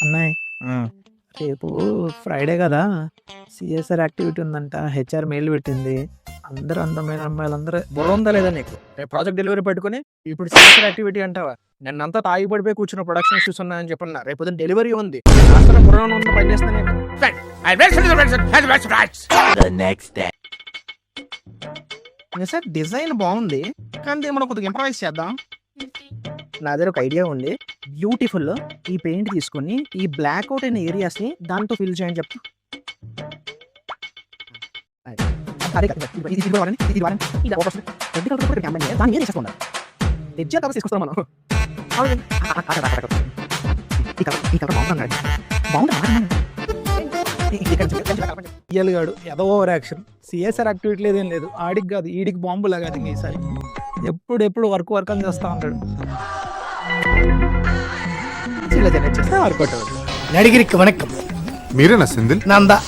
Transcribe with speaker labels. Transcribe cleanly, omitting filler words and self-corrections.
Speaker 1: అన్నయ్య
Speaker 2: ఆ,
Speaker 1: రేపు ఫ్రైడే కదా, సిఎస్ఆర్ యాక్టివిటీ ఉందంట. హెచ్ఆర్ మెయిల్ పెట్టింది. అందరూ అందమైన అమ్మాయిలందరూ.
Speaker 2: బుర్ర ఉందా లేదా నీకు? రేపు ప్రాజెక్ట్ డెలివరీ పెట్టుకుని ఇప్పుడు సీనియర్ యాక్టివిటీ అంటావా? నిన్నంతా తాగి పడిపోయి కూర్చున్న ప్రొడక్షన్ ఇష్యూస్ ఉన్నాయని చెప్పన్నా. రేపు పొద్దున్న డెలివరీ ఉంది. కాస్త బుర్ర ఉన్న పని చేస్తాను నీకు.
Speaker 3: సార్ డిజైన్ బాగుంది, కానీ మనం కొద్దిగా ఇంప్రవైజ్ చేద్దాం.
Speaker 1: నా దగ్గర ఒక ఐడియా ఉంది. బ్యూటిఫుల్ ఈ పెయింట్ తీసుకొని ఈ బ్లాక్ అవుట్ అయిన ఏరియాస్ ని దాంతో ఫిల్ చేయని చెప్తా. అదే కదా, ఇది వాడండి, ఇది వాడండి. ఇది ఒక రెడ్ కలర్ కూడా క్యాంపెయిన్ చేయాలి. దాని మీద వేసేసుకున్నారు. హెచ్ఆర్ కలర్స్ తీసుకొస్తాం మనం. ఈ కలర్ బాగుంటుంది.
Speaker 4: ఇయ్యలుగాడు ఏదో ఓవర్ యాక్షన్. సిఎస్ఆర్ యాక్టివిటీ లేదేం లేదు. ఆడికి కాదు ఈడికి బాంబులా కాదు. ఇంక ఈసారి ఎప్పుడు వర్క్ అని చేస్తూ ఉంటాడు.
Speaker 1: ఇలా జనరేట్ చేస్తే వర్కౌట్ అవుతుంది.
Speaker 5: நடிகருக்கு வணக்கம்.
Speaker 6: మీరేనా సెంధిల్?
Speaker 5: நான் தான்